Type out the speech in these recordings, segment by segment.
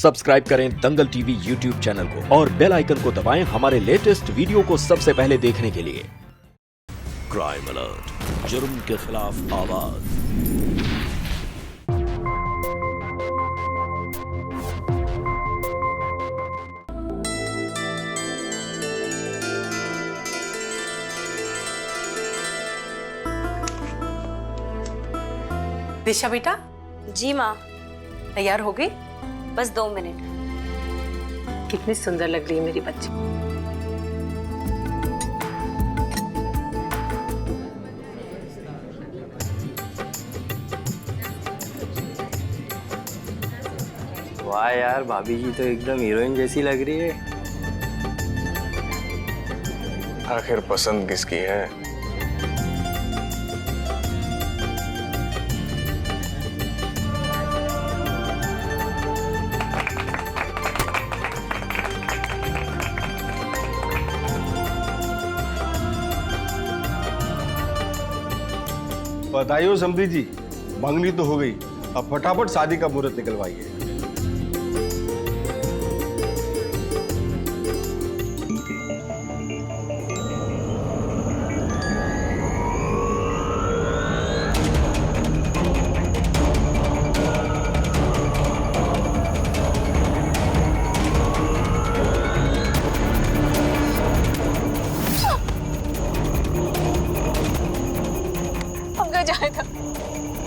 Subscribe करें दंगल TV YouTube channel को और बेल आइकन को दबाएं हमारे लेटेस्ट वीडियो को सबसे पहले देखने के लिए। क्राइम अलर्ट, जुर्म के खिलाफ आवाज। दिशा बेटा। जी माँ। तैयार हो गई? बस 2 मिनट। कितनी सुंदर लग रही है मेरी बच्ची। वाह यार, भाभी जी तो एकदम हीरोइन जैसी लग रही है। आखिर पसंद किसकी है? बताइए समधी जी, मंगनी तो हो गई, अब फटाफट शादी का मुहूर्त निकलवाइए।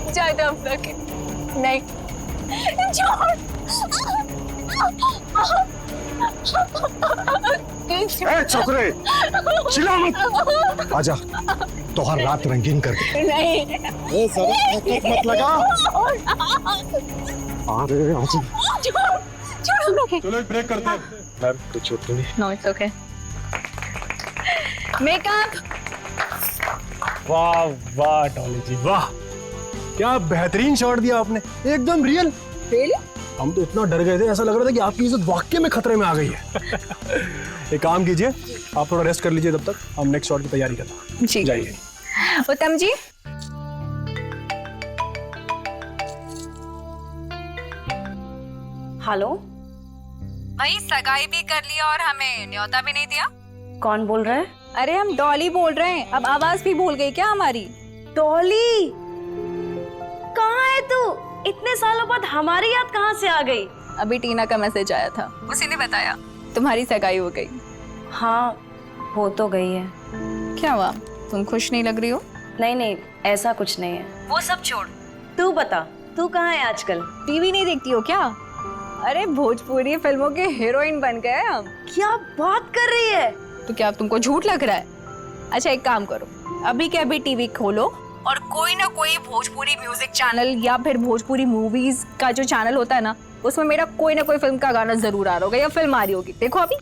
जायदा अपना के नहीं छोड़। छोकरे चिल्ला मत, आजा तोहर रात रंगीन कर दे। नहीं मत लगा। अरे आजा, चलो ब्रेक करते हैं। मैम तो छोड़ नहीं। No it's okay. मेकअप। वाह वाह डॉली जी वाह, क्या बेहतरीन शॉट दिया आपने, एकदम रियल। हम तो इतना डर गए थे, ऐसा लग रहा था कि आपकी इज्जत वाकई में खतरे में आ गई है। एक काम कीजिए, आप थोड़ा रेस्ट कर लीजिए, तब तक हम नेक्स्ट शॉट की तैयारी करते हैं। जी जाइए। उत्तम जी। हेलो। भाई सगाई भी कर लिया और हमें न्योता भी नहीं दिया। कौन बोल रहा है? अरे हम डॉली बोल रहे हैं। अब आवाज भी भूल गई क्या हमारी? डॉली, कहाँ है तू? इतने सालों बाद हमारी याद कहाँ से आ गई? अभी टीना का मैसेज आया था, उसी ने बताया तुम्हारी सगाई हो गई। हाँ, हो तो गई है। क्या हुआ, तुम खुश नहीं लग रही हो? नहीं नहीं, ऐसा कुछ नहीं है। वो सब छोड़, तू बता, तू कहाँ है आजकल? टीवी नहीं देखती हो क्या? अरे भोजपुरी फिल्मों के हीरोइन बन गए हम। क्या बात कर रही है? तो क्या अब तुमको झूठ लग रहा है? अच्छा एक काम करो, अभी के अभी टीवी खोलो और कोई ना कोई भोजपुरी म्यूजिक चैनल या फिर भोजपुरी मूवीज का जो चैनल होता है ना, उसमें मेरा कोई ना कोई फिल्म का गाना जरूर आ रहा होगा या फिल्म आ रही होगी। देखो अभी।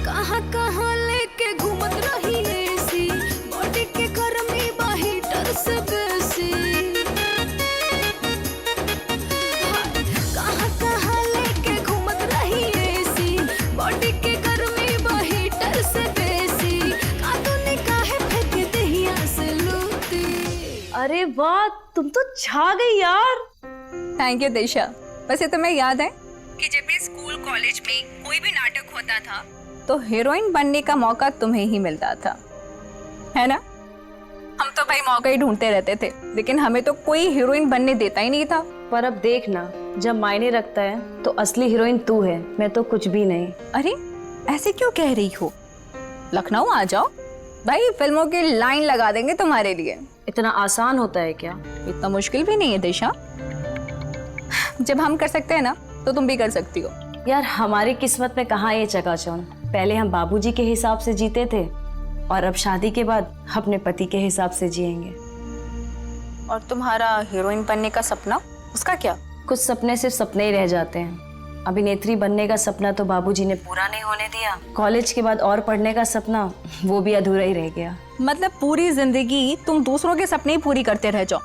कहाँ कहाँ लेके घूमत रही ऐसी, बॉडी के गर्मी बाहीटर से बेसी। कहाँ कहाँ लेके घूमत रही ऐसी, बॉडी के गर्मी बाहीटर से बेसी। कातूनी काहे फेंक दहिया से लूटी। अरे वाह, तुम तो छा गई यार। थैंक यू दिशा। वैसे तुम्हें याद है कि जब भी स्कूल कॉलेज में कोई भी नाटक होता था तो हीरोइन बनने का मौका तुम्हें ही मिलता था, है ना? हम तो भाई मौका ही ढूंढते रहते थे, लेकिन हमें तो कोई हीरोइन बनने देता ही नहीं था। पर अब देख ना, जब मायने रखता है तो असली हीरोइन तू है, मैं तो कुछ भी नहीं। अरे ऐसे क्यों कह रही हो? लखनऊ आ जाओ भाई, फिल्मों की लाइन लगा देंगे तुम्हारे लिए। इतना आसान होता है क्या? इतना मुश्किल भी नहीं है दिशा। जब हम कर सकते हैं ना, तो तुम भी कर सकती हो। यार हमारी किस्मत में कहाँ ये चकाचौंध। पहले हम बाबूजी के हिसाब से जीते थे और अब शादी के बाद अपने पति के हिसाब से जिएंगे। और तुम्हारा हीरोइन बनने का सपना, उसका क्या? कुछ सपने सिर्फ सपने ही रह जाते हैं। अभिनेत्री बनने का सपना तो बाबूजी ने पूरा नहीं होने दिया। कॉलेज के बाद और पढ़ने का सपना, वो भी अधूरा ही रह गया। मतलब पूरी जिंदगी तुम दूसरों के सपने ही पूरी करते रह जाओ।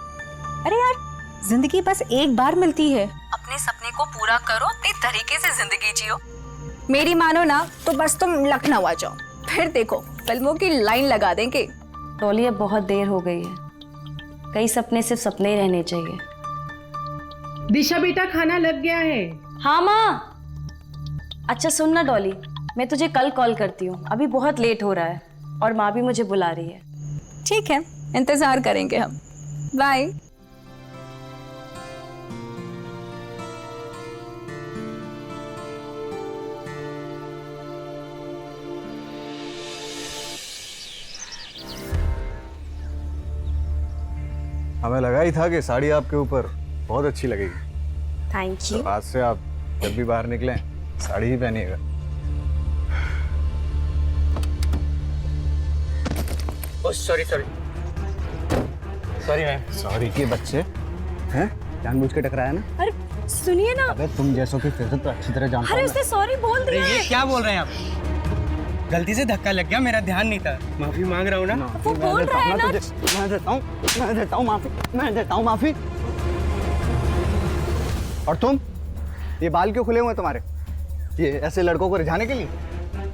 अरे यार, जिंदगी बस एक बार मिलती है, अपने सपने को पूरा करो, अपने तरीके से जिंदगी जियो। मेरी मानो ना तो बस तुम लखनऊ आ जाओ, फिर देखो फिल्मों की लाइन लगा देंगे। टोली, अब बहुत देर हो गई है। कई सपने सिर्फ सपने ही रहने चाहिए। दिशा बेटा खाना लग गया है। हाँ माँ। अच्छा सुन ना डॉली, मैं तुझे कल कॉल करती हूँ, अभी बहुत लेट हो रहा है और माँ भी मुझे बुला रही है। ठीक है, इंतजार करेंगे हम। बाय। हमें लगा ही था कि साड़ी आपके ऊपर बहुत अच्छी लगेगी। Thank you. तो आज से आप जब भी बाहर निकलें साड़ी ही पहनिएगा। Sorry ma'am. सॉरी के बच्चे हैं, जानबूझ के टकराया ना। अरे सुनिए ना। अबे तुम जैसों की फिर तो अच्छी तरह जानता अरे हूं उसने सॉरी बोल दिया है। क्या बोल रहे हैं आप? गलती से धक्का लग गया, मेरा ध्यान नहीं था। माफी मांग रहा हूँ ना। वो बोल रहा है ना। मैं देता हूँ माफी। और तुम, ये बाल क्यों खुले हुए हैं तुम्हारे? ये ऐसे लड़कों को रिझाने के लिए?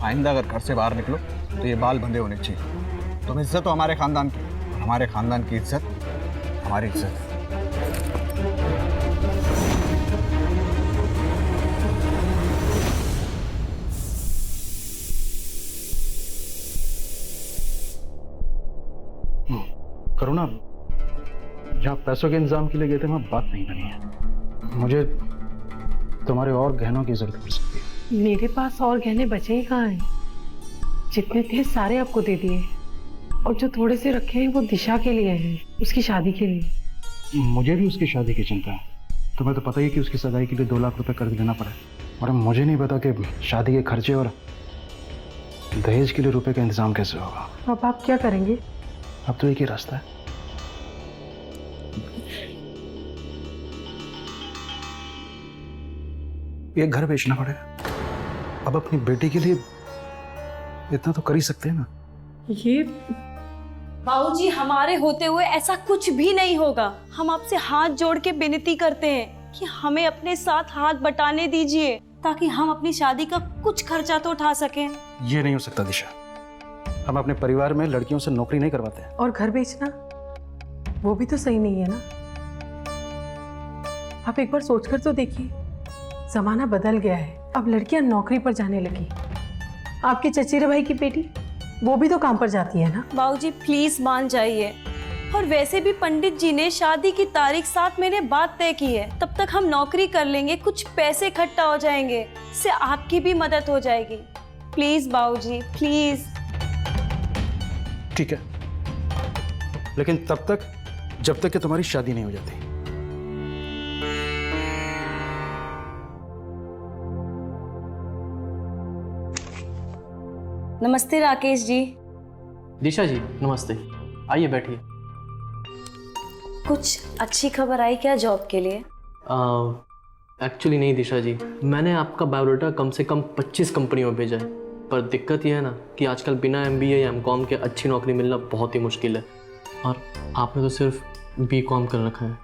आइंदा अगर घर से बाहर निकलो तो ये बाल बंधे होने चाहिए। तुम इज्जत हो हमारे खानदान की, और हमारे खानदान की इज्जत हमारी इज्जत। करुणा, जहाँ पैसों के इंतजाम के लिए गए थे वहाँ बात नहीं बनी है। मुझे तुम्हारे और गहनों की जरूरत पड़ सकती है। मेरे पास और गहने बचे ही कहाँ हैं? जितने थे सारे आपको दे दिए, और जो थोड़े से रखे हैं वो दिशा के लिए हैं, उसकी शादी के लिए। मुझे भी उसकी शादी की चिंता है। तुम्हें तो पता ही है कि उसकी सगाई के लिए 2 लाख रुपए कर्ज लेना पड़ा। और मुझे नहीं पता कि शादी के खर्चे और दहेज के लिए रुपए का इंतजाम कैसे होगा। अब आप क्या करेंगे? अब तो एक ही रास्ता है। ये घर बेचना पड़ेगा। अब अपनी बेटी के लिए इतना तो कर ही सकते हैं ना। ये बाबूजी, हमारे होते हुए ऐसा कुछ भी नहीं होगा। हम आपसे हाथ जोड़ के विनती करते हैं कि हमें अपने साथ हाथ बटाने दीजिए, ताकि हम अपनी शादी का कुछ खर्चा तो उठा सकें। ये नहीं हो सकता दिशा। हम अपने परिवार में लड़कियों से नौकरी नहीं करवाते हैं। और घर बेचना, वो भी तो सही नहीं है ना। आप एक बार सोचकर तो देखिए, जमाना बदल गया है। अब लड़कियां नौकरी पर जाने लगी। आपके चचेरे भाई की बेटी, वो भी तो काम पर जाती है ना। बाबूजी प्लीज मान जाइए। और वैसे भी पंडित जी ने शादी की तारीख 7 महीने बाद तय की है। तब तक हम नौकरी कर लेंगे, कुछ पैसे इकट्ठा हो जाएंगे, इससे आपकी भी मदद हो जाएगी। प्लीज बाबूजी, प्लीज। ठीक है, लेकिन तब तक जब तक कि तुम्हारी शादी नहीं हो जाती। नमस्ते राकेश जी। दिशा जी नमस्ते, आइए बैठिए। कुछ अच्छी खबर आई क्या जॉब के लिए? एक्चुअली नहीं दिशा जी, मैंने आपका बायोडाटा कम से कम 25 कंपनियों में भेजा है, पर दिक्कत यह है ना कि आजकल बिना MBA या MCOM के अच्छी नौकरी मिलना बहुत ही मुश्किल है, और आपने तो सिर्फ BCom कर रखा है।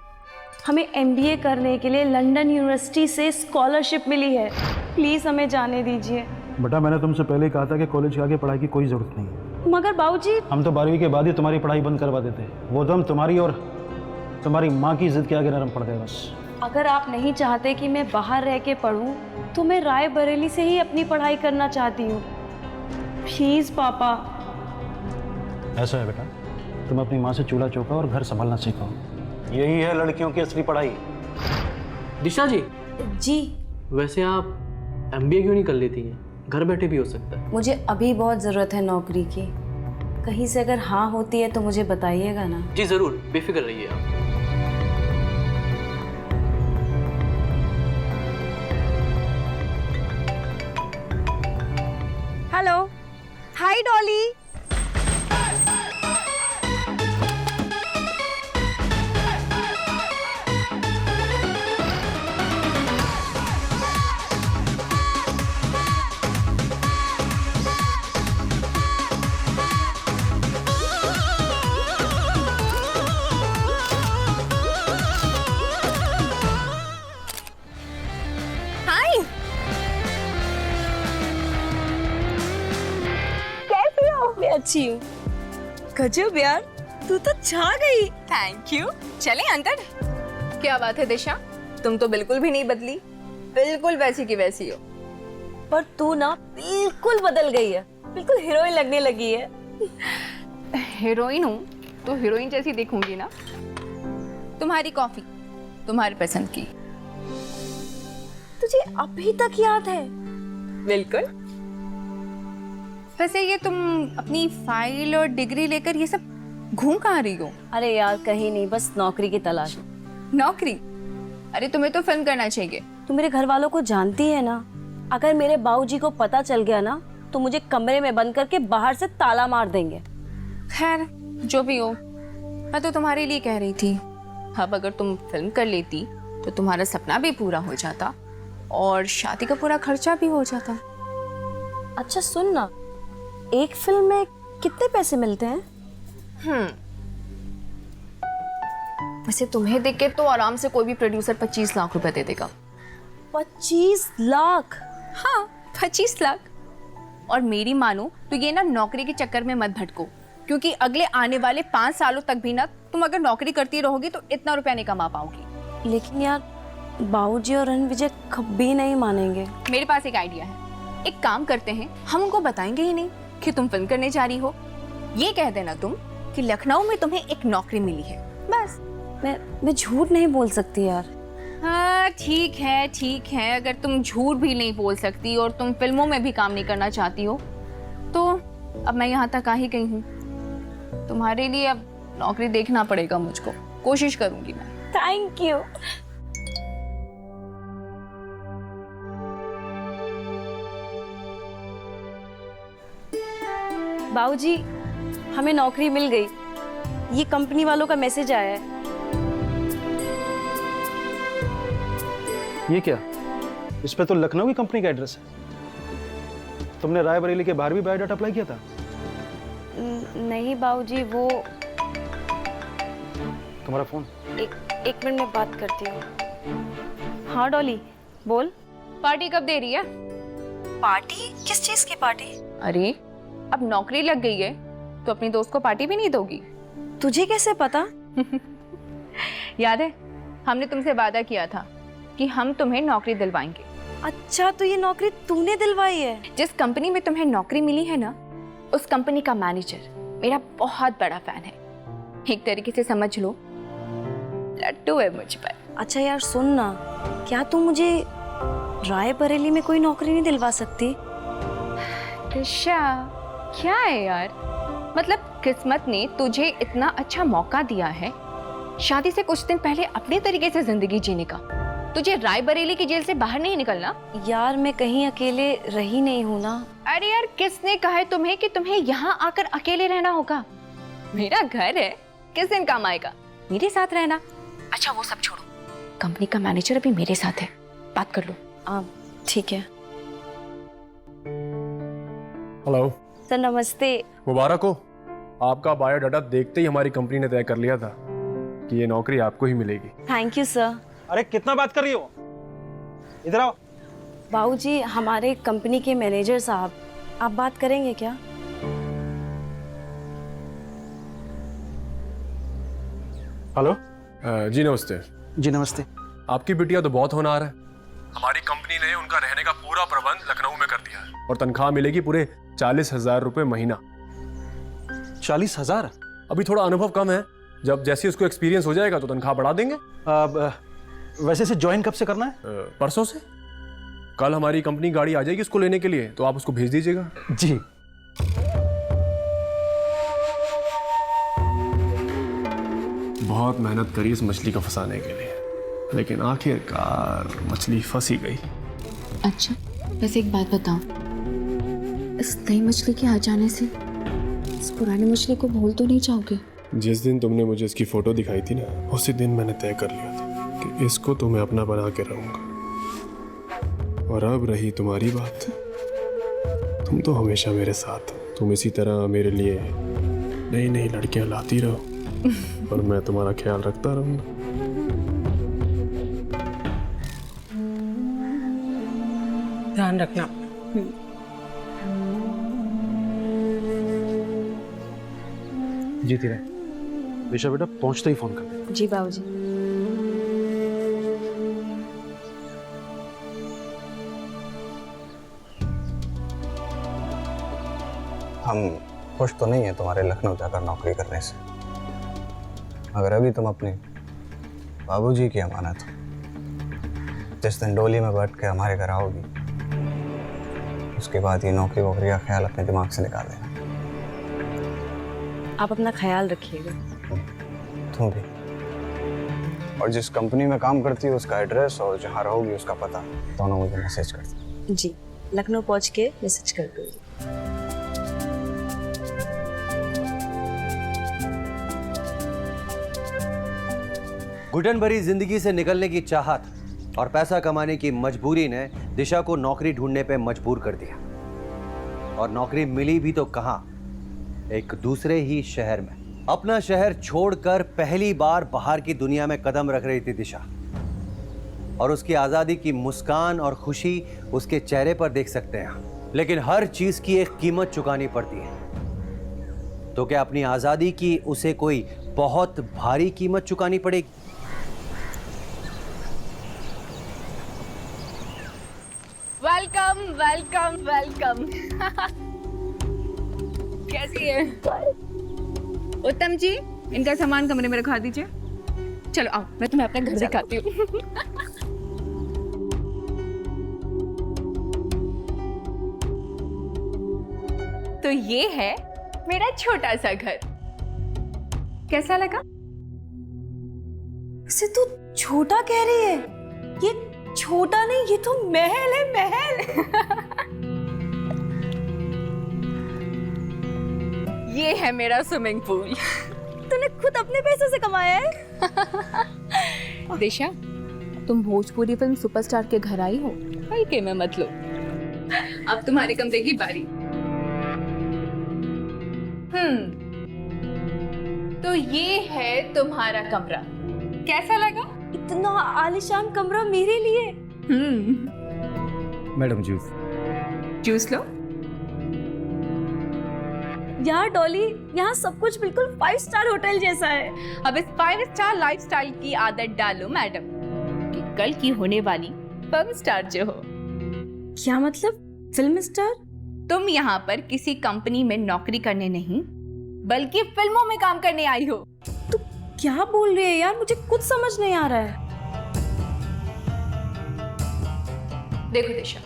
हमें MBA करने के लिए लंदन यूनिवर्सिटी से स्कॉलरशिप मिली है। प्लीज हमें जाने दीजिए। बेटा, मैंने तुमसे पहले ही कहा था कि कॉलेज के आगे पढ़ाई की कोई जरूरत नहीं है। मगर बाबूजी, हम तो 12वीं के बाद ही तुम्हारी पढ़ाई बंद करवा देते। वो तो हम तुम्हारी और तुम्हारी माँ की जिद के आगे नरम पड़ गए बस। अगर आप नहीं चाहते कि मैं बाहर रह के पढूं, तो मैं रायबरेली से ही अपनी पढ़ाई करना चाहती हूँ। प्लीज पापा। ऐसा है बेटा, तुम अपनी माँ से चूल्हा चौका और घर संभालना सीखो। यही है लड़कियों की असली पढ़ाई। दिशा जी। जी। वैसे आप MBA क्यों नहीं कर लेती हैं? घर बैठे भी हो सकता है। मुझे अभी बहुत ज़रूरत है नौकरी की। कहीं से अगर हाँ होती है तो मुझे बताइएगा ना। जी ज़रूर, बेफिक्र रहिए आप। हेलो, हाय डॉली। अच्छी हूँ। गजब यार, तू तो छा गई। Thank you. चलें अंदर। क्या बात है दिशा, तुम तो बिल्कुल भी नहीं बदली, बिल्कुल वैसी की वैसी हो। पर तू ना बिल्कुल बदल गई है, बिल्कुल हीरोइन लगने लगी है। हीरोइन हूँ तो हीरोइन जैसी दिखूंगी ना। तुम्हारी कॉफी तुम्हारी पसंद की। तुझे अभी तक याद है? बिल्कुल। वैसे ये तुम अपनी फाइल और डिग्री लेकर ये सब घूम कहाँ रही हो? अरे यार कहीं नहीं, बस नौकरी की तलाश। नौकरी? अरे तुम्हें तो फिल्म करना चाहिए। तू मेरे घर वालों को जानती है ना, अगर मेरे बाबूजी को पता चल गया ना तो मुझे कमरे में बंद करके बाहर से ताला मार देंगे। खैर जो भी हो, मैं तो तुम्हारे लिए कह रही थी, अब अगर तुम फिल्म कर लेती तो तुम्हारा सपना भी पूरा हो जाता और शादी का पूरा खर्चा भी हो जाता। अच्छा सुन ना, एक फिल्म में कितने पैसे मिलते हैं? वैसे तुम्हें देख के तो आराम से कोई भी प्रोड्यूसर 25 लाख रुपए दे देगा। 25 लाख? हाँ 25 लाख। और मेरी मानो तो ये ना नौकरी के चक्कर में मत भटको, क्योंकि अगले आने वाले 5 सालों तक भी ना तुम अगर नौकरी करती रहोगी तो इतना रुपया नहीं कमा पाओगी। लेकिन यार बाबूजी और रणविजय कभी नहीं मानेंगे। मेरे पास एक आइडिया है, एक काम करते हैं, हम उनको बताएंगे ही नहीं कि तुम फिल्म करने जा रही हो। ये कह देना तुम कि लखनऊ में तुम्हें एक नौकरी मिली है, बस। मैं झूठ नहीं बोल सकती यार। हाँ ठीक है, अगर तुम झूठ भी नहीं बोल सकती और तुम फिल्मों में भी काम नहीं करना चाहती हो तो अब मैं यहाँ तक आ ही गई हूँ। तुम्हारे लिए अब नौकरी देखना पड़ेगा मुझको, कोशिश करूंगी मैं। Thank you. बाबूजी हमें नौकरी मिल गई, ये कंपनी वालों का मैसेज आया है। ये क्या? इस पे तो लखनऊ की कंपनी का एड्रेस है। तुमने रायबरेली के बाहर भी बायोडाटा अप्लाई किया था? नहीं बाबूजी, वो तुम्हारा फोन? एक मिनट में बात करती हूँ। हाँ डॉली बोल। पार्टी कब दे रही है? पार्टी? किस चीज की पार्टी? अरे अब नौकरी लग गई है तो अपनी दोस्त को पार्टी भी नहीं दोगी? तुझे कैसे पता? याद है हमने तुमसे वादा किया था कि हम तुम्हें नौकरी दिलवाएंगे। अच्छा तो ये नौकरी तूने दिलवाई है? जिस कंपनी में तुम्हें नौकरी मिली है ना, उस कंपनी का मैनेजर मेरा बहुत बड़ा फैन है। एक तरीके से समझ लो लट्टू है मुझ पर। अच्छा यार सुन ना, क्या तू मुझे रायबरेली में कोई नौकरी नहीं दिलवा सकती? दिशा क्या है यार, मतलब किस्मत ने तुझे इतना अच्छा मौका दिया है शादी से कुछ दिन पहले अपने तरीके से जिंदगी जीने का, तुझे रायबरेली की जेल से बाहर नहीं निकलना? यार मैं कहीं अकेले रही नहीं हूँ ना। अरे यार किसने कहा है तुम्हें कि तुम्हें यहाँ आकर अकेले रहना होगा? मेरा घर है, किस दिन काम आएगा, मेरे साथ रहना। अच्छा वो सब छोड़ो, कंपनी का मैनेजर अभी मेरे साथ है, बात कर लो। ठीक है। हेलो सर नमस्ते। मुबारक हो, आपका बायोडाटा देखते ही हमारी कंपनी ने तय कर लिया था कि ये नौकरी आपको ही मिलेगी। Thank you sir. अरे कितना बात कर रही हो, इधर आओ। बाबूजी हमारे कंपनी के मैनेजर साहब, आप बात करेंगे क्या? हेलो। जी नमस्ते। जी नमस्ते। आपकी बिटिया तो बहुत होनहार है, हमारी कंपनी ने उनका रहने का पूरा प्रबंध लखनऊ में कर दिया है और तनख्वाह मिलेगी पूरे 40,000 रुपए महीना। 40,000? अभी थोड़ा अनुभव कम है, जब जैसे उसको एक्सपीरियंस हो जाएगा तो तनख्वाह बढ़ा देंगे। वैसे से ज्वाइन कब से करना है? परसों से। कल हमारी कंपनी गाड़ी आ जाएगी उसको लेने के लिए, तो आप उसको भेज दीजिएगा। जी। बहुत मेहनत करी इस मछली को फंसाने के लिए, लेकिन आखिरकार मछली फंसी गई। अच्छा वैसे एक बात बताओ, इस नई मछली के आ जाने से इस पुरानी मछली को भूल तो नहीं जाओगे? जिस दिन तुमने मुझे इसकी फोटो दिखाई थी ना, उसी दिन मैंने तय कर लिया था कि इसको तो मैं अपना बना के रहूंगा। और अब रही तुम्हारी बात, तुम तो हमेशा मेरे साथ हो, तुम इसी तरह मेरे लिए नई नई लड़कियां लाती रहो और मैं तुम्हारा ख्याल रखता रहूंगा। ध्यान रखना। जीती रहे। दिशा बेटा पहुंचते ही फोन कर दे। जी बाबूजी। हम खुश तो नहीं है तुम्हारे लखनऊ जाकर नौकरी करने से, मगर अभी तुम अपने बाबूजी की अमानत हो। जिस दिन डोली में बैठ के हमारे घर आओगी, उसके बाद ये नौकरी वोकरी का ख्याल अपने दिमाग से निकाल देना। आप अपना ख्याल रखिएगा। तुम भी। और जिस कंपनी में काम करती हो उसका एड्रेस और जहाँ रहोगी उसका पता दोनों मुझे मैसेज कर दो। जी, लखनऊ पहुंच के मैसेज कर दूंगी। घुटन भरी जिंदगी से निकलने की चाहत और पैसा कमाने की मजबूरी ने दिशा को नौकरी ढूंढने पे मजबूर कर दिया। और नौकरी मिली भी तो कहां, एक दूसरे ही शहर में। अपना शहर छोड़कर पहली बार बाहर की दुनिया में कदम रख रही थी दिशा, और उसकी आजादी की मुस्कान और खुशी उसके चेहरे पर देख सकते हैं। लेकिन हर चीज की एक कीमत चुकानी पड़ती है। तो क्या अपनी आजादी की उसे कोई बहुत भारी कीमत चुकानी पड़ेगी? Welcome welcome welcome. कैसी है उत्तम जी? इनका सामान कमरे में रखा दीजिए। चलो आओ, मैं तुम्हें अपना घर दिखाती हूँ। तो ये है मेरा छोटा सा घर। कैसा लगा? इसे तू छोटा कह रही है? ये छोटा नहीं, ये तो महल है, महल। ये है मेरा स्विमिंग पूल। तूने खुद अपने पैसे से कमाया है? दिशा, तुम भोजपुरी फिल्म सुपरस्टार के घर आई हो, हल्के में मत लो। अब तुम्हारे कमरे की बारी। तो ये है तुम्हारा कमरा। कैसा लगा? इतना आलीशान कमरा मेरे लिए? Madam juice. जूस लो। यार डॉली, यहाँ सब कुछ बिल्कुल 5 स्टार होटल जैसा है। अब इस 5 स्टार लाइफस्टाइल की आदत डालो मैडम, कि कल की होने वाली फिल्म स्टार जो हो। क्या मतलब फिल्म स्टार? तुम यहाँ पर किसी कंपनी में नौकरी करने नहीं, बल्कि फिल्मों में काम करने आई हो। तू क्या बोल रही है यार? मुझे कुछ समझ नहीं आ रहा है। देखो दिशा,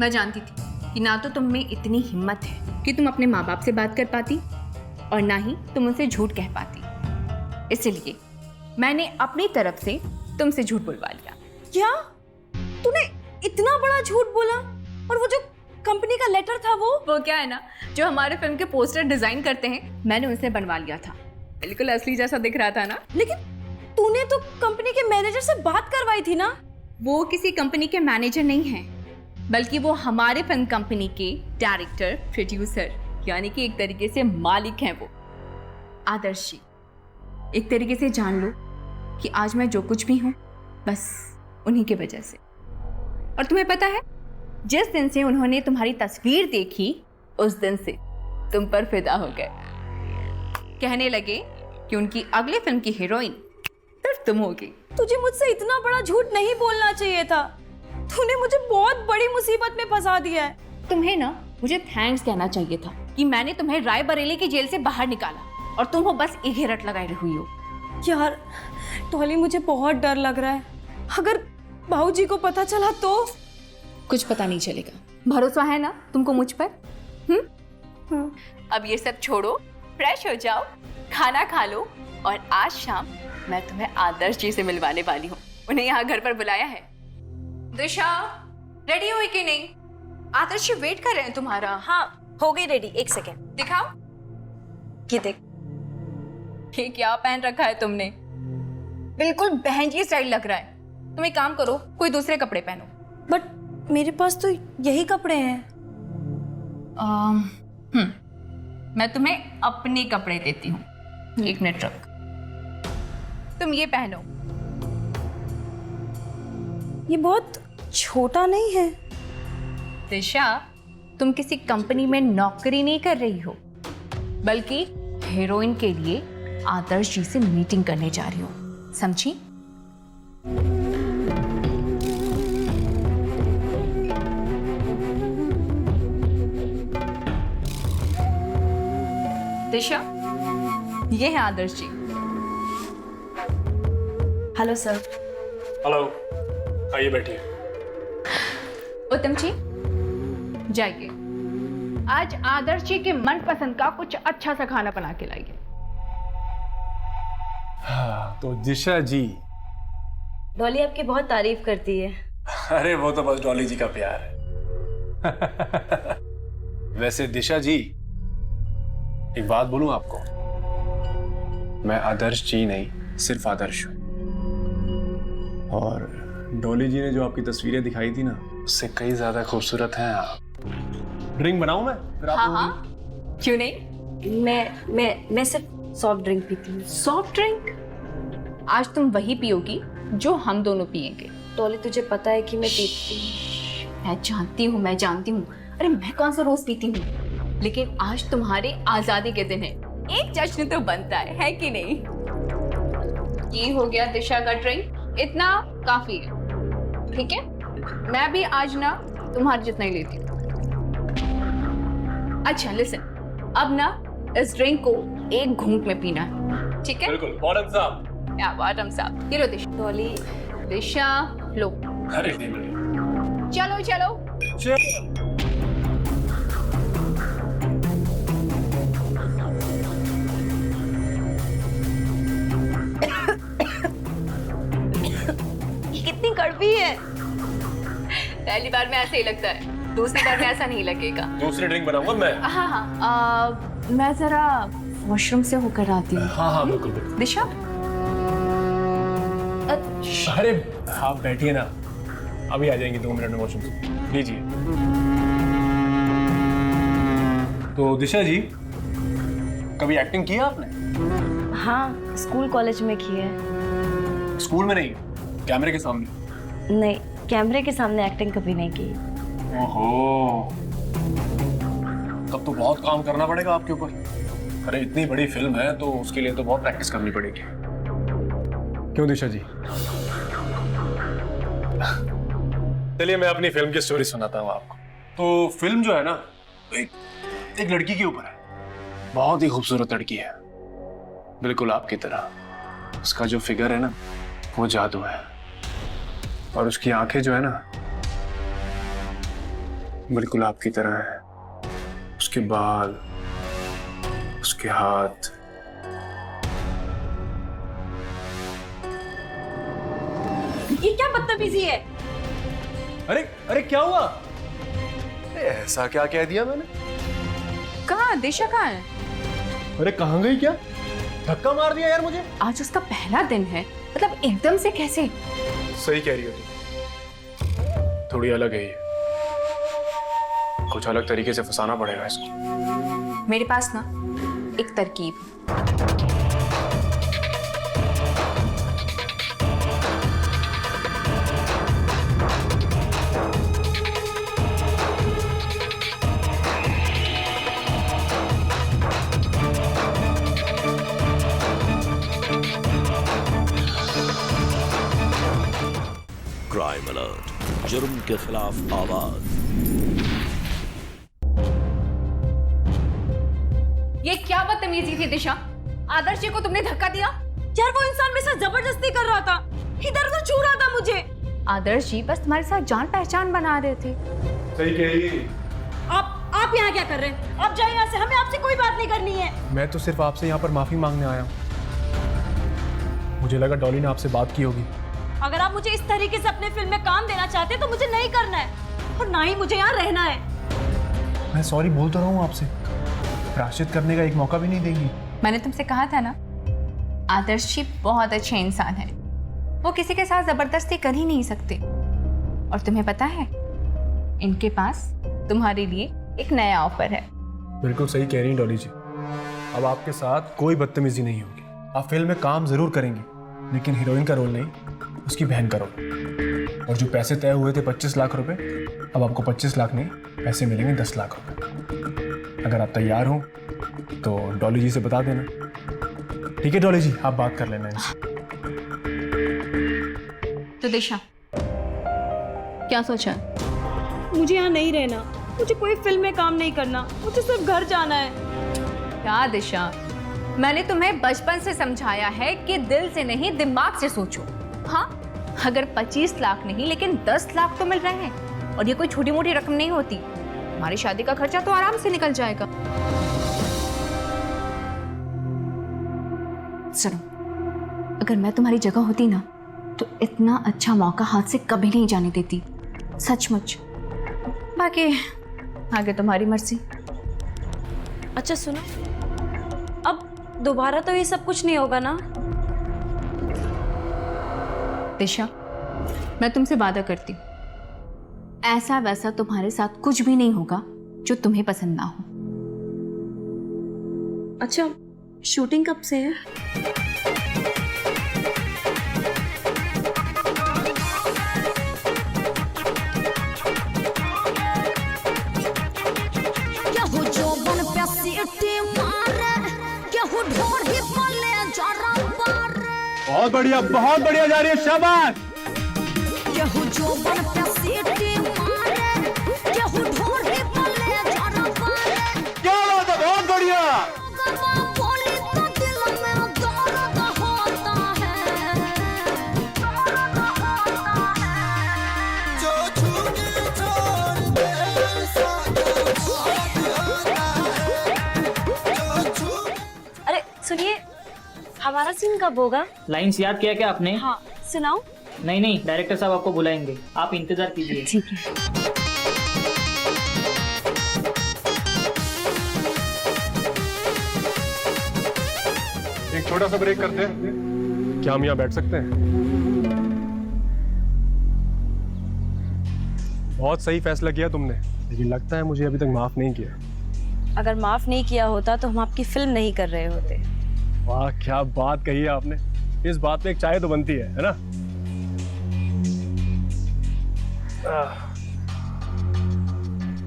मैं जानती थी कि ना तो तुम में इतनी हिम्मत है कि तुम अपने माँ बाप से बात कर पाती, और ना ही तुम उनसे झूठ कह पाती। इसलिए मैंने अपनी तरफ से तुमसे झूठ बुलवा लिया। क्या? तूने इतना बड़ा झूठ बोला? और वो जो कंपनी का लेटर था वो क्या है ना, जो हमारे फिल्म के पोस्टर डिजाइन करते हैं, मैंने उनसे बनवा लिया था। बिल्कुल असली जैसा दिख रहा था ना। लेकिन तूने तो कंपनी के मैनेजर से बात करवाई थी ना? वो किसी कंपनी के मैनेजर नहीं हैं, बल्कि वो हमारे फिल्म कंपनी के डायरेक्टर, प्रोड्यूसर, यानी कि एक तरीके से मालिक हैं वो। आदर्श जी, एक तरीके से जान लो कि आज मैं जो कुछ भी हूँ बस उन्हीं की वजह से। और तुम्हें पता है, जिस दिन से उन्होंने तुम्हारी तस्वीर देखी, उस दिन से तुम पर फिदा हो गए। कहने लगे कि उनकी अगली फिल्म की हीरोइन सिर्फ तुम होगी। तुझे मुझसे इतना बड़ा झूठ नहीं बोलना चाहिए था। तूने मुझे बहुत बड़ी मुसीबत में फंसा दिया है। तुम्हें ना मुझे थैंक्स कहना चाहिए था कि मैंने तुम्हें रायबरेली की जेल से बाहर निकाला, और तुम हो बस एक ही रट लगाई हुई हो। यार टॉली, मुझे बहुत डर लग रहा है। अगर बाबूजी को पता चला तो? कुछ पता नहीं चलेगा। भरोसा है ना तुमको मुझ पर? अब ये सब छोड़ो, फ्रेश हो जाओ, खाना खा लो, और आज शाम मैं तुम्हें आदर्श जी से मिलवाने वाली हूँ। उन्हें यहाँ घर पर बुलाया है। दिशा, रेडी हुई कि नहीं? आदर्श जी वेट कर रहे हैं तुम्हारा। हाँ, हो गई रेडी। 1 सेकेंड दिखाओ। ये देख। ये क्या पहन रखा है तुमने? बिल्कुल बहन जी स्टाइल लग रहा है। तुम एक काम करो, कोई दूसरे कपड़े पहनो। बट मेरे पास तो यही कपड़े हैं। मैं तुम्हें अपने कपड़े देती हूँ। 1 मिनट रख। तुम ये पहनो। ये बहुत छोटा नहीं है? दिशा, तुम किसी कंपनी में नौकरी नहीं कर रही हो, बल्कि हीरोइन के लिए आदर्श जी से मीटिंग करने जा रही हो, समझी? दिशा, ये है Adarsh ji. Hello sir. Hello, आइए बैठिए। उत्तम जी, जाइए, आज आदर्श जी के मनपसंद का कुछ अच्छा सा खाना बना के लाइए। हाँ, तो दिशा जी। डॉली आपकी बहुत तारीफ करती है। अरे वो तो बस डॉली जी का प्यार है। वैसे दिशा जी, एक बात बोलूं आपको, मैं आदर्श जी नहीं, सिर्फ आदर्श हूं। और डॉली जी ने जो आपकी तस्वीरें दिखाई थी ना, उससे कई ज्यादा खूबसूरत हैं आप। ड्रिंक बनाऊं मैं? फिर आप हाँ, क्यों नहीं? मैं सिर्फ सॉफ्ट ड्रिंक पीती हूँ। Soft drink? आज तुम वही पियोगी जो हम दोनों पियेंगे। डॉली, तुझे पता है कि मैं पीती हूँ। मैं जानती हूँ। अरे मैं कौन सा रोज पीती हूँ, लेकिन आज तुम्हारे आजादी के दिन है, एक जश्न तो बनता है कि नहीं? ये हो गया दिशा का ड्रिंक, इतना काफी है, ठीक है? मैं भी आज ना तुम्हारे जितना ही लेती हूँ। अच्छा लिसन, अब ना इस ड्रिंक को एक घूंट में पीना है, ठीक है? बिल्कुल, बॉटम्स अप। या बॉटम्स अप। ये लो दिशा। डॉली, दिशा लो। अरे नहीं मिलेगा। चलो चलो। कितनी कड़वी है। पहली बार में ऐसे ही लगता है, दूसरी बार में ऐसा नहीं लगेगा। दूसरी ड्रिंक बनाऊंगा मैं। हाँ हाँ, मैं जरा वॉशरूम से होकर आती हूँ। हाँ हाँ बिल्कुल बिल्कुल। दिशा, अरे आप बैठिए ना, अभी आ जाएंगे 2 मिनट में वॉशरूम से। लीजिए। तो दिशा जी, कभी एक्टिंग की है आपने? हाँ, स्कूल कॉलेज में की है। स्कूल में नहीं, कैमरे के सामने? नहीं, कैमरे के सामने एक्टिंग कभी नहीं की। ओहो, तब तो बहुत काम करना पड़ेगा आपके ऊपर। अरे इतनी बड़ी फिल्म है तो उसके लिए तो बहुत प्रैक्टिस करनी पड़ेगी। क्यों दिशा जी? चलिए मैं अपनी फिल्म की स्टोरी सुनाता हूँ आपको। तो फिल्म जो है ना, एक लड़की के ऊपर है। बहुत ही खूबसूरत लड़की है, बिल्कुल आपकी तरह। उसका जो फिगर है ना, वो जादू है। और उसकी आंखें जो है ना, बिल्कुल आपकी तरह है। उसके बाल, उसके हाथ। ये क्या बदतमीजी है? अरे अरे क्या हुआ? ऐसा क्या कह दिया मैंने? कहाँ दिशा कहाँ है? अरे कहाँ गई? क्या धक्का मार दिया यार मुझे? आज उसका पहला दिन है, मतलब एकदम से कैसे? सही कह रही हो तुम, थोड़ी अलग है ये। कुछ अलग तरीके से फंसाना पड़ेगा इसको। मेरे पास ना एक तरकीब। क्राइम अलर्ट, जुर्म के खिलाफ आवाज। ये क्या बदतमीजी थी दिशा? आदर्श जी को तुमने धक्का दिया? यार वो इंसान मेरे साथ जबरदस्ती कर रहा था, इधर उधर छू रहा था मुझे। आदर्श जी बस तुम्हारे साथ जान पहचान बना रहे थे। सही कह रही है। आप यहाँ क्या कर रहे हैं? आप जाइए यहाँ से, हमें आपसे कोई बात नहीं करनी है। मैं तो सिर्फ आपसे यहाँ पर माफी मांगने आया हूँ। मुझे लगा डॉली ने आपसे बात की होगी। अगर आप मुझे इस तरीके से अपने फिल्म में काम देना चाहते हैं तो मुझे नहीं करना है, और ना ही मुझे यहाँ रहना है। मैं सॉरी बोल तो रहा हूँ आपसे, प्रायश्चित करने का एक मौका भी नहीं देंगी। मैंने तुमसे कहा था ना, आदर्श जी बहुत अच्छे इंसान है, वो किसी के साथ जबरदस्ती कर ही नहीं सकते। और तुम्हें पता है, इनके पास तुम्हारे लिए एक नया ऑफर है। बिल्कुल सही कह रही हैं डॉली जी। अब आपके साथ कोई बदतमीजी नहीं होगी। आप फिल्म में काम जरूर करेंगी, लेकिन हीरोइन का रोल नहीं, उसकी बहन का रोल। और जो पैसे तय हुए थे 25 लाख रुपए, अब आपको 25 लाख नहीं, पैसे मिलेंगे 10 लाख रुपए। अगर आप तैयार हो तो डॉली जी से बता देना। ठीक है डॉली जी, आप बात कर लेना इनसे। तो दिशा, क्या सोचा? मुझे यहाँ नहीं रहना, मुझे कोई फिल्म में काम नहीं करना, मुझे सिर्फ घर जाना है। क्या दिशा, मैंने तुम्हें बचपन से समझाया है कि दिल से नहीं दिमाग से सोचो। हाँ, अगर 25 लाख नहीं लेकिन 10 लाख तो मिल रहे हैं और ये कोई छोटी मोटी रकम नहीं होती। हमारी शादी का खर्चा तो आराम से निकल जाएगा। सुनो, अगर मैं तुम्हारी जगह होती ना तो इतना अच्छा मौका हाथ से कभी नहीं जाने देती, सचमुच। बाकी आगे तुम्हारी मर्जी। अच्छा सुनो, अब दोबारा तो ये सब कुछ नहीं होगा ना? दिशा, मैं तुमसे वादा करती हूँ, ऐसा वैसा तुम्हारे साथ कुछ भी नहीं होगा जो तुम्हें पसंद ना हो। अच्छा, शूटिंग कब से है? क्या हो जोबन पे सीटी मारे, क्या हो ढोर ही पले जरा बारे। बहुत बढ़िया जा रही है, शाबाश। क्या हो जोबन पे सीटी मारे, क्या हो ढोर ही पले जरा बारे। क्या बात है, बहुत बढ़िया। बोली तो दिल में दर्द होता है, दर्द होता है। जो छूटे छोड़ दे अरे सुनिए, हमारा सीन कब होगा? लाइन्स याद किया क्या आपने? हाँ, सुनाओ। नहीं, डायरेक्टर साहब आपको बुलाएंगे, आप इंतजार कीजिए। ठीक है। एक छोटा सा ब्रेक करते हैं, क्या हम यहाँ बैठ सकते हैं? बहुत सही फैसला किया तुमने, लेकिन लगता है मुझे अभी तक माफ नहीं किया। अगर माफ नहीं किया होता तो हम आपकी फिल्म नहीं कर रहे होते। वाह, क्या बात कही है आपने। इस बात पे एक चाय तो बनती है ना?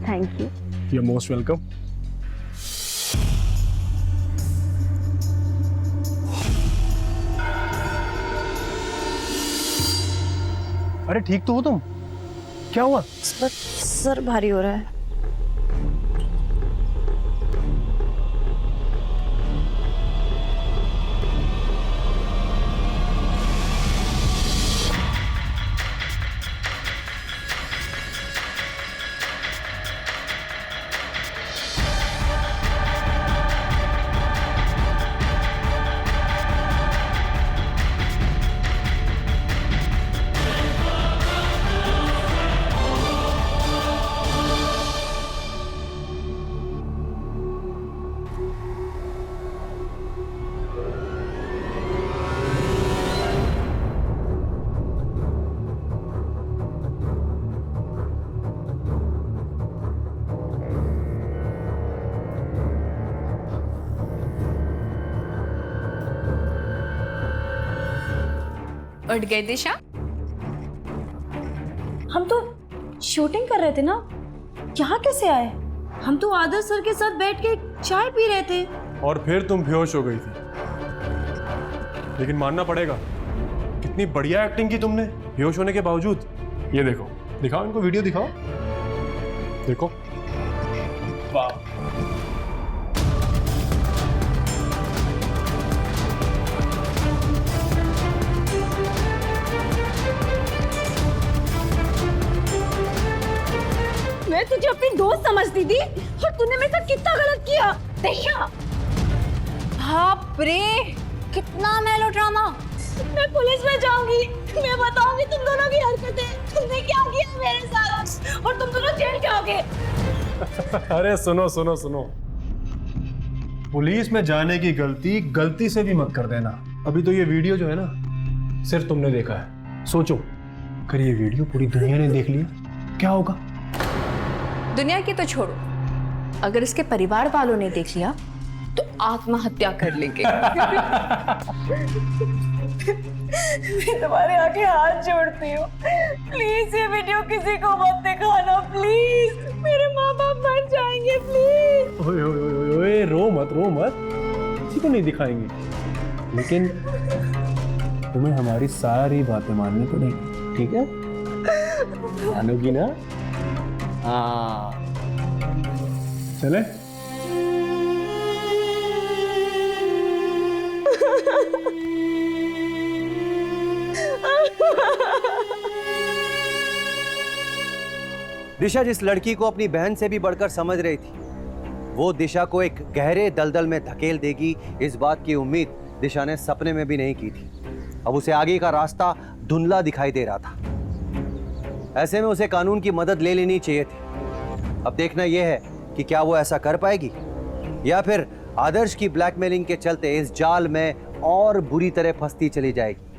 Thank you. You are most welcome. अरे ठीक तो हो तुम? क्या हुआ? बस सर भारी हो रहा है। उठ गए दिशा? हम तो शूटिंग कर रहे थे ना, यहाँ कैसे आए? हम तो आदर्श सर के साथ बैठ के चाय पी रहे थे। और फिर तुम बेहोश हो गई थी। लेकिन मानना पड़ेगा, कितनी बढ़िया एक्टिंग की तुमने बेहोश होने के बावजूद। ये देखो, दिखाओ इनको, वीडियो दिखाओ। देखो, वाह। मैं तुझे अपनी दोस्त समझती थी और तूने मेरे साथ कितना गलत किया। दिशा, बाप रे, कितना मेलोड्रामा। मैं पुलिस में जाऊंगी, मैं बताऊंगी तुम दोनों की हरकतें, तुमने क्या किया मेरे साथ, और तुम दोनों जेल जाओगे। अरे सुनो सुनो सुनो, पुलिस में जाने की गलती गलती से भी मत कर देना। अभी तो ये वीडियो जो है ना, सिर्फ तुमने देखा है। सोचो, अगर ये वीडियो पूरी दुनिया ने देख लिया, क्या होगा? दुनिया की तो छोड़ो, अगर इसके परिवार वालों ने देख लिया तो आत्महत्या कर लेंगे। मैं तुम्हारे आगे हाथ जोड़ती हूँ, प्लीज ये वीडियो किसी को मत दिखाना, प्लीज। मेरे माँ बाप मर जाएंगे, प्लीज। ओए ओए ओए ओए, रो मत, किसी को नहीं दिखाएंगे, लेकिन तुम्हें हमारी सारी बातें माननी पड़ेगी, ठीक है? मानोगी ना? हाँ, चले? दिशा जिस लड़की को अपनी बहन से भी बढ़कर समझ रही थी, वो दिशा को एक गहरे दलदल में धकेल देगी, इस बात की उम्मीद दिशा ने सपने में भी नहीं की थी। अब उसे आगे का रास्ता धुंधला दिखाई दे रहा था। ऐसे में उसे कानून की मदद ले लेनी चाहिए थी। अब देखना यह है कि क्या वो ऐसा कर पाएगी या फिर आदर्श की ब्लैकमेलिंग के चलते इस जाल में और बुरी तरह फंसती चली जाएगी।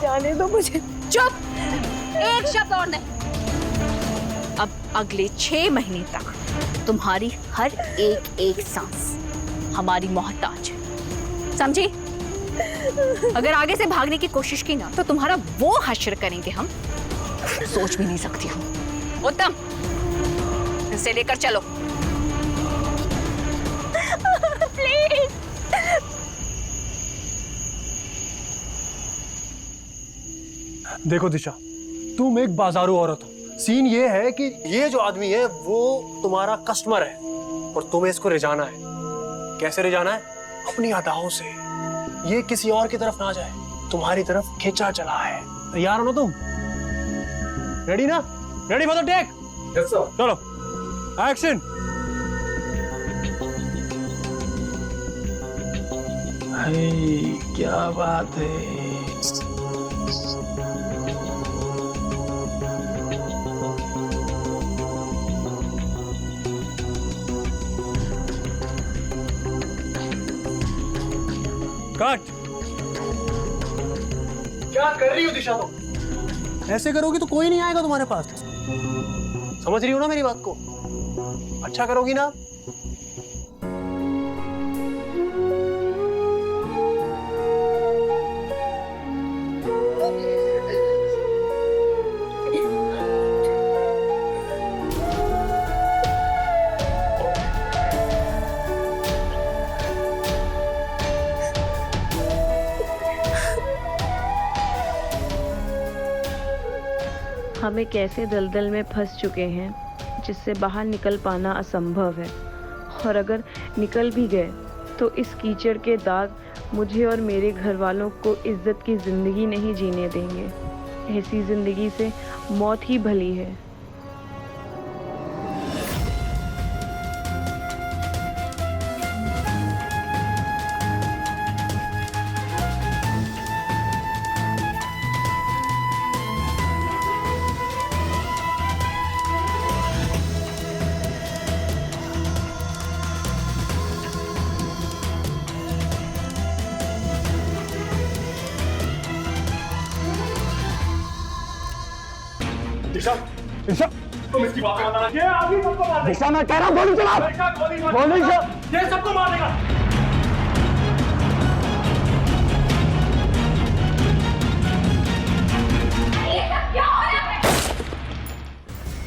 जाने दो मुझे। चुप, एक शब्द और नहीं। अब अगले 6 महीने तक तुम्हारी हर एक सांस हमारी मोहताज है, समझी? अगर आगे से भागने की कोशिश की ना तो तुम्हारा वो हश्र करेंगे हम, सोच भी नहीं सकती हूँ। उत्तम, इसे लेकर चलो प्लीज। देखो दिशा, तुम एक बाजारू औरत हो। सीन ये है कि ये जो आदमी है वो तुम्हारा कस्टमर है और तुम्हें इसको रिझाना है। कैसे रिझाना है? अपनी अदाओं से। ये किसी और की तरफ ना जाए, तुम्हारी तरफ खींचा चला है। तैयार हो ना तुम? रेडी ना? Ready for the take? Yes sir. चलो एक्शन। क्या बात है। कट। क्या कर रही हो दिशा तुम? ऐसे करोगी तो कोई नहीं आएगा तुम्हारे पास। समझ रही हो ना मेरी बात को? अच्छा करोगी ना? हम एक ऐसे दलदल में फंस चुके हैं जिससे बाहर निकल पाना असंभव है, और अगर निकल भी गए तो इस कीचड़ के दाग मुझे और मेरे घर वालों को इज्जत की ज़िंदगी नहीं जीने देंगे। ऐसी ज़िंदगी से मौत ही भली है। दिशा, दिशा, तुम इसकी बात बताना चाहिए। आप ही सबको मार देगा। दिशा, मैं कह रहा हूं गोली चला। गोली ये सबको मार देगा।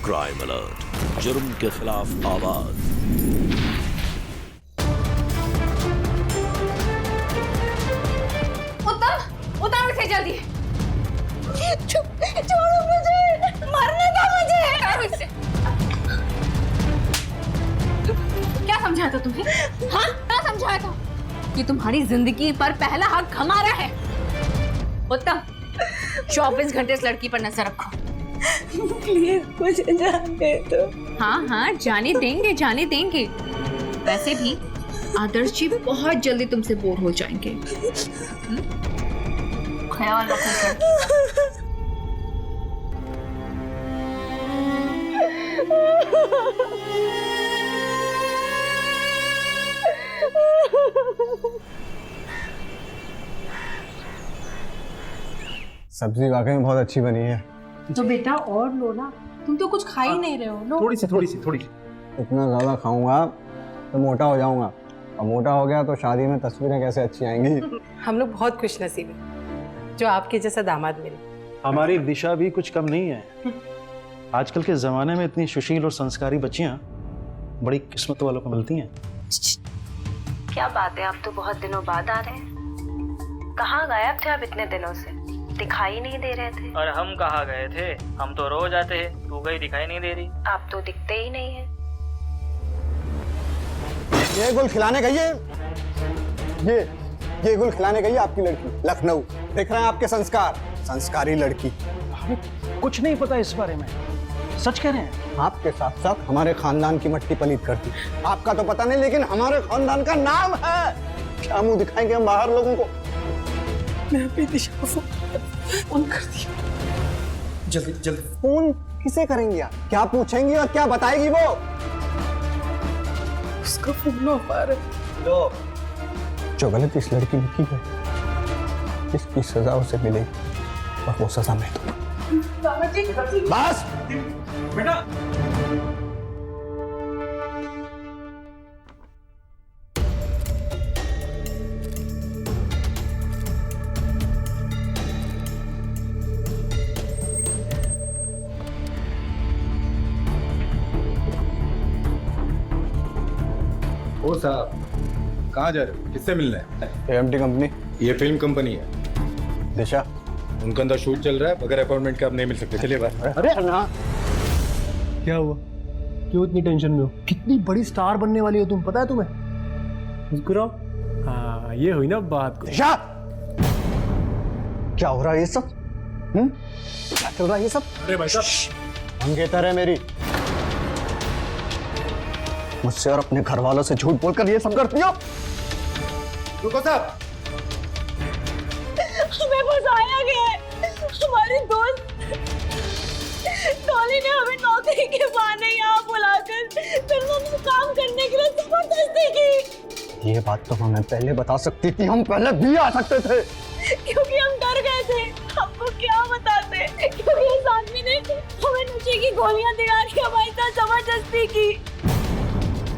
क्राइम अलर्ट, जुर्म के खिलाफ आवाज। उत्तम, उतारो इसे जल्दी। छोड़ो मुझे, मरने दो मुझे। उतारो इसे। क्या समझाया था तुम्हें? हाँ, क्या समझाया था? कि तुम्हारी जिंदगी पर पहला हक हमारा है। उत्तम, 24 घंटे इस लड़की पर नजर रखो। प्लीज मुझे जाने दो। हाँ हाँ, जाने देंगे, जाने देंगे। वैसे भी आदर्श जी बहुत जल्दी तुमसे बोर हो जाएंगे। ख्याल रखो सर। सब्जी वाकई में बहुत अच्छी बनी है। तो बेटा और लो ना, तुम तो कुछ खा ही नहीं रहे हो। लो थोड़ी सी। इतना ज़्यादा खाऊंगा तो मोटा हो जाऊंगा, और मोटा हो गया तो शादी में तस्वीरें कैसे अच्छी आएंगी। हम लोग बहुत खुशनसीब हैं जो आपके जैसा दामाद मिले। हमारी दिशा भी कुछ कम नहीं है। आजकल के ज़माने में इतनी सुशील और संस्कारी बच्चियां बड़ी किस्मत वालों को मिलती हैं। क्या बात है, आप तो बहुत दिनों बाद आ रहे हैं। कहाँ गायब थे आप इतने दिनों से? दिखाई नहीं दे रहे थे। और हम कहाँ गए थे? हम तो रोज आते हैं, तू कहीं दिखाई नहीं दे रही। आप तो दिखते ही नहीं है। ये गुल खिलाने गई है, ये गुल खिलाने गई है आपकी लड़की लखनऊ। देख रहे हैं आपके संस्कार, संस्कारी लड़की। हमें कुछ नहीं पता इस बारे में, सच कह रहे हैं। आपके साथ साथ हमारे खानदान की मट्टी पलीत करती। आपका तो पता नहीं, लेकिन हमारे खानदान का नाम है। क्या मुंह दिखाएंगे हम बाहर लोगों को? मैं अपनी दिशा को फोन कर दिया। जल्दी फोन किसे करेंगे आप? क्या पूछेंगी और क्या बताएगी वो? उसका फोन ऑफ आ रहा है। जो गलती इस लड़की ने की है, इसकी सजा उसे मिलेगी, और वो सजा मैं दूंगा। बस बेटा, ओ साहब, कहाँ जा रहे हो? किससे मिलना है? AMT company. ये फिल्म कंपनी है। दिशा, उनका अंदर शूट चल रहा है, बगैर अपॉइंटमेंट के आप नहीं मिल सकते। चलिए बाहर। अरे ना, क्या हुआ? क्यों इतनी टेंशन में हो? कितनी बड़ी स्टार बनने वाली हो तुम, पता है तुम्हें? मुस्कुराओ। हाँ, ये हुई ना बात। दिशा, क्या हो रहा है ये सब? क्या चल रहा है ये सब? अरे भाई साहब, मंगेतर है मेरी, मुझसे और अपने घर वालों से झूठ बोलकर ये सब करती हो। रुको साहब, हमें फंसाया गया है। हमारे दोस्त डॉली ने हमें नौकरी के बहाने यहाँ बुलाकर फिर हमें काम करने के लिए जबरदस्ती की। ये बात तो हमें पहले बता सकती थी, हम पहले भी आ सकते थे। क्योंकि हम डर गए थे। हमको क्या बताते? क्योंकि इस आदमी ने हमें नशे की गोलियां दिला के हमारे साथ जबरदस्ती की।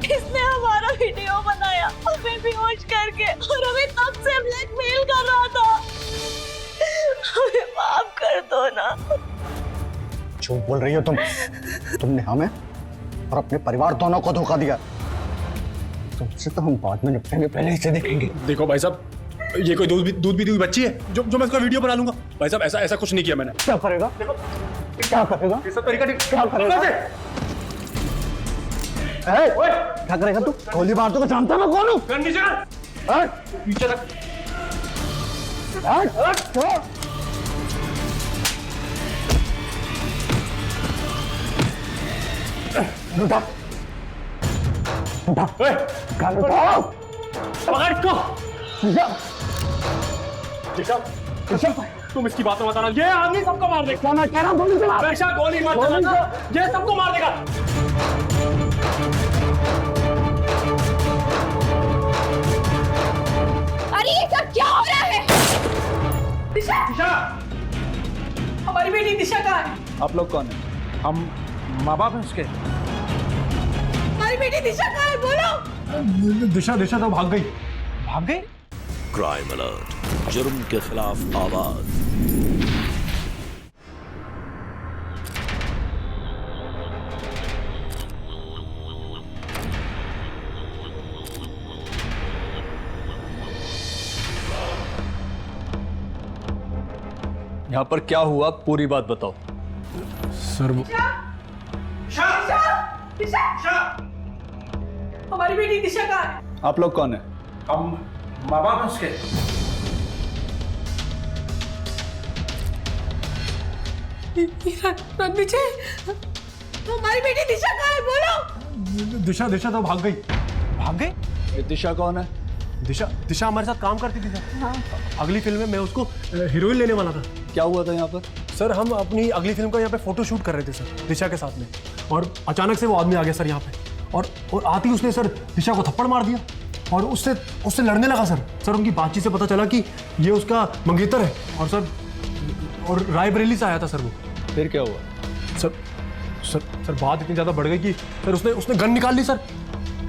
इसने हमारा वीडियो बनाया, हमें बेहोश करके, और हमें तब से ब्लैकमेल कर रहा था। हमें माफ कर दो ना। झूठ बोल रही हो तुम। तुमने हमें और अपने परिवार दोनों को धोखा दिया। तुमसे तो हम बाद में निपटेंगे, पहले इसे देखेंगे। देखो भाई साहब, ये कोई दूध पीती हुई बच्ची है जो मैं इसका वीडियो बना लूंगा? भाई साहब, ऐसा कुछ नहीं किया मैंने। क्या करेगा? देखो क्या करेगा? ये सब तरीका क्या करेगा? क्या करेगा तू? गोली मार दूंगा, जानता ना कौन हूँ? पीछे तक। उठा, पकड़ को। तुम इसकी बात मत आना, ये आदमी सबको मार देगा। मैं कह रहा हूँ हमेशा गोली मत चलाना, ये सबको मार देगा। अरे ये सब क्या हो रहा है? दिशा, हमारी बेटी दिशा कहाँ है? आप लोग कौन है? हम माँ बाप हैं उसके। हमारी बेटी दिशा कहाँ है? बोलो। दिशा तो भाग गई। भाग गई? क्राइम अलर्ट, जुर्म के खिलाफ आवाज। यहाँ पर क्या हुआ, पूरी बात बताओ। सर वो दिशा, हमारी बेटी दिशा कहाँ है? आप लोग कौन है? हम माँ बाप हैं उसके। रणविजय, हमारी बेटी दिशा कहाँ है? बोलो। दिशा तो भाग गई। भाग गई? ये दिशा कौन है? दिशा दिशा हमारे साथ काम करती थी सर। हाँ। अगली फिल्म में मैं उसको हीरोइन लेने वाला था। क्या हुआ था यहाँ पर? सर हम अपनी अगली फिल्म का यहाँ पे फोटो शूट कर रहे थे सर, दिशा के साथ में, और अचानक से वो आदमी आ गया सर यहाँ पे, और आते ही उसने सर दिशा को थप्पड़ मार दिया और उससे लड़ने लगा सर। उनकी बातचीत से पता चला कि ये उसका मंगेतर है, और सर और रायबरेली से आया था सर वो। फिर क्या हुआ? सर बात इतनी ज़्यादा बढ़ गई कि सर उसने गन निकाल ली सर,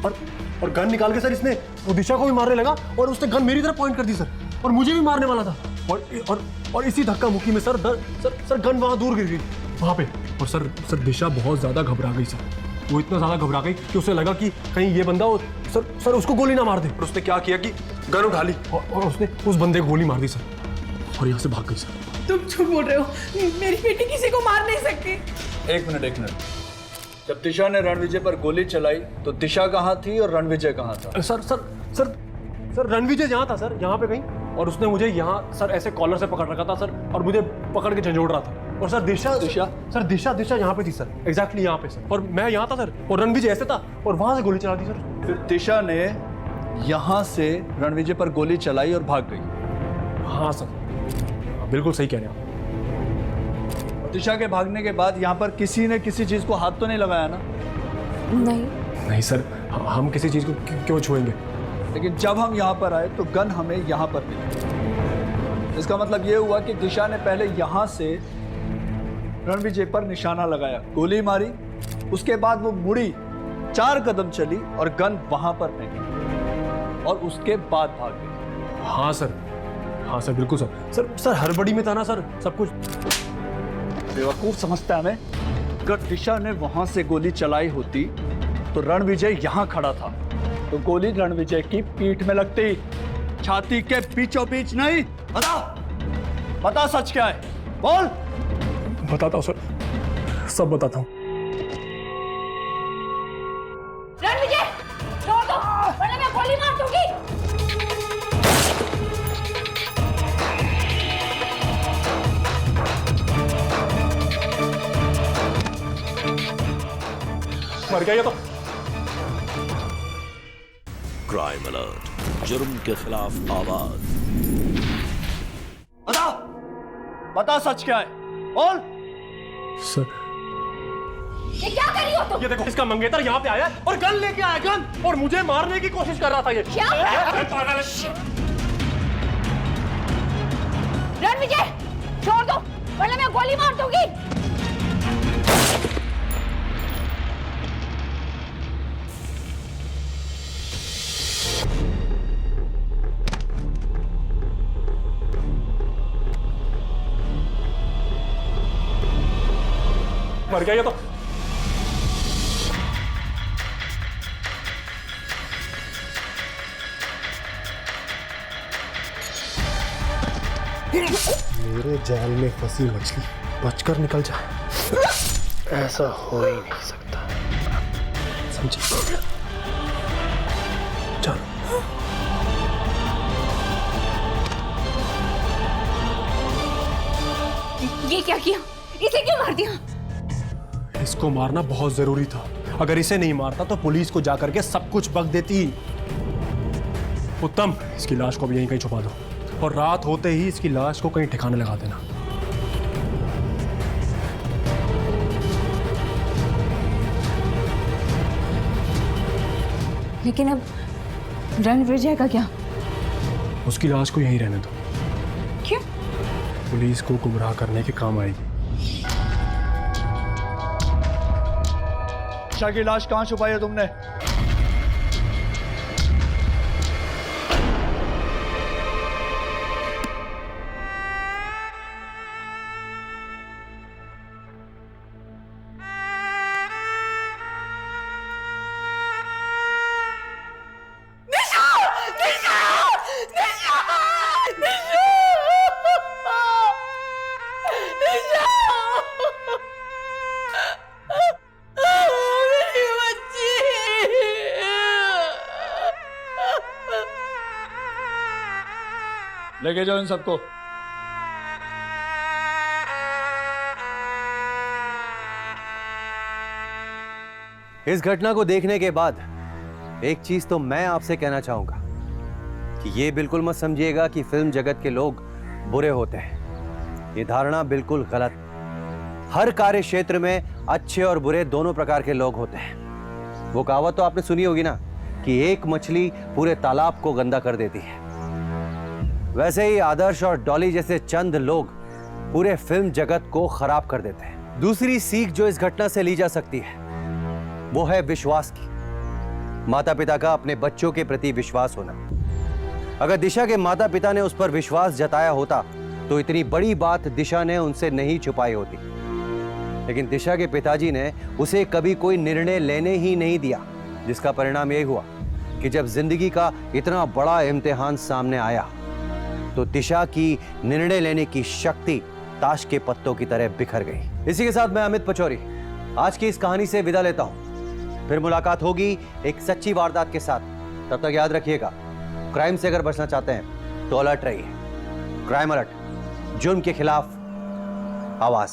और गन निकाल के सर इसने वो दिशा को भी मारने लगा, और उसने गन मेरी तरफ पॉइंट कर दी सर, और मुझे भी मारने वाला था, और इसी धक्का मुक्की में सर गन वहाँ दूर गिर गई वहाँ पे, और सर दिशा बहुत ज़्यादा घबरा गई सर। वो इतना ज़्यादा घबरा गई कि उसे लगा कि कहीं ये बंदा सर उसको गोली ना मार दे, और उसने क्या किया कि गन उठा ली और उसने उस बंदे को गोली मार दी सर, और यहाँ से भाग गई सर। तुम झूठ बोल रहे हो, मेरी बेटी किसी को मार नहीं सकती। एक मिनट। जब दिशा ने रणविजय पर गोली चलाई तो दिशा कहाँ थी और रणविजय कहाँ था? सर रणविजय यहाँ था सर, यहाँ पे कहीं, और उसने मुझे यहाँ सर ऐसे कॉलर से पकड़ रखा था सर, और मुझे पकड़ के झंझोड़ रहा था, और सर दिशा यहाँ पे थी सर, एग्जैक्टली यहाँ पे सर, और मैं यहाँ था सर, और रणविजय ऐसे था, और वहां से गोली चला दी सर। फिर दिशा ने यहाँ से रणविजय पर गोली चलाई और भाग गई। हाँ सर, बिल्कुल सही कह रहे हैं आप। दिशा के भागने के बाद यहाँ पर किसी ने किसी चीज को हाथ तो नहीं लगाया ना? नहीं सर, हम किसी चीज को क्यों छुएंगे? लेकिन जब हम यहाँ पर आए तो गन हमें यहाँ पर मिली। इसका मतलब ये हुआ कि दिशा ने पहले यहाँ से रणविजय पर निशाना लगाया, गोली मारी, उसके बाद वो मुड़ी, 4 कदम चली और गन वहां पर फेंकी, और उसके बाद भाग गई। हाँ सर बिल्कुल सर हड़बड़ी में था ना सर, सब कुछ। बेवकूफ समझता है हमें। अगर दिशा ने वहां से गोली चलाई होती तो रणविजय यहाँ खड़ा था, तो गोली रणविजय की पीठ में लगती, छाती के बीचों बीच नहीं। बता सच क्या है, बोल। बताता हूँ सर, सब बताता हूँ। रणविजय, छोड़ दो, वरना मैं गोली मार दूंगी। मर गया ये तो। क्राइम अलर्ट, जुर्म के खिलाफ आवाज। बता सच क्या है, बोल। सर ये क्या कर रही हो तुम? ये देखो, इसका मंगेतर यहाँ पे आया और गन लेके आया, गन, और मुझे मारने की कोशिश कर रहा था ये। क्या? पागल है। रणविजय, छोड़ दो, वरना मैं गोली मार दूंगी। मर गया ये तो। मेरे जाल में फंसी मछली बचकर निकल जाए, ऐसा हो ही नहीं सकता, समझे? चलो। ये क्या किया? इसे क्यों मार दिया? इसको मारना बहुत जरूरी था। अगर इसे नहीं मारता तो पुलिस को जाकर के सब कुछ बक देती। उत्तम, इसकी लाश को भी यहीं कहीं छुपा दो, और रात होते ही इसकी लाश को कहीं ठिकाने लगा देना। लेकिन अब रणविजय का क्या? उसकी लाश को यहीं रहने दो। क्यों? पुलिस को गुमराह करने के काम आएगी। दिशा की लाश कहाँ छुपाई है तुमने? लेके जाओ इन सबको। इस घटना को देखने के बाद एक चीज तो मैं आपसे कहना चाहूंगा कि ये बिल्कुल मत समझिएगा कि फिल्म जगत के लोग बुरे होते हैं। ये धारणा बिल्कुल गलत। हर कार्य क्षेत्र में अच्छे और बुरे दोनों प्रकार के लोग होते हैं। वो कहावत तो आपने सुनी होगी ना कि एक मछली पूरे तालाब को गंदा कर देती है। वैसे ही आदर्श और डॉली जैसे चंद लोग पूरे फिल्म जगत को खराब कर देते हैं। दूसरी सीख जो इस घटना से ली जा सकती है वो है विश्वास की। माता पिता का अपने बच्चों के प्रति विश्वास होना। अगर दिशा के माता पिता ने उस पर विश्वास जताया होता तो इतनी बड़ी बात दिशा ने उनसे नहीं छुपाई होती। लेकिन दिशा के पिताजी ने उसे कभी कोई निर्णय लेने ही नहीं दिया, जिसका परिणाम यही हुआ कि जब जिंदगी का इतना बड़ा इम्तिहान सामने आया तो दिशा की निर्णय लेने की शक्ति ताश के पत्तों की तरह बिखर गई। इसी के साथ मैं अमित पचौरी आज की इस कहानी से विदा लेता हूं। फिर मुलाकात होगी एक सच्ची वारदात के साथ। तब तक याद रखिएगा, क्राइम से अगर बचना चाहते हैं तो अलर्ट रहिए। क्राइम अलर्ट, जुर्म के खिलाफ आवाज।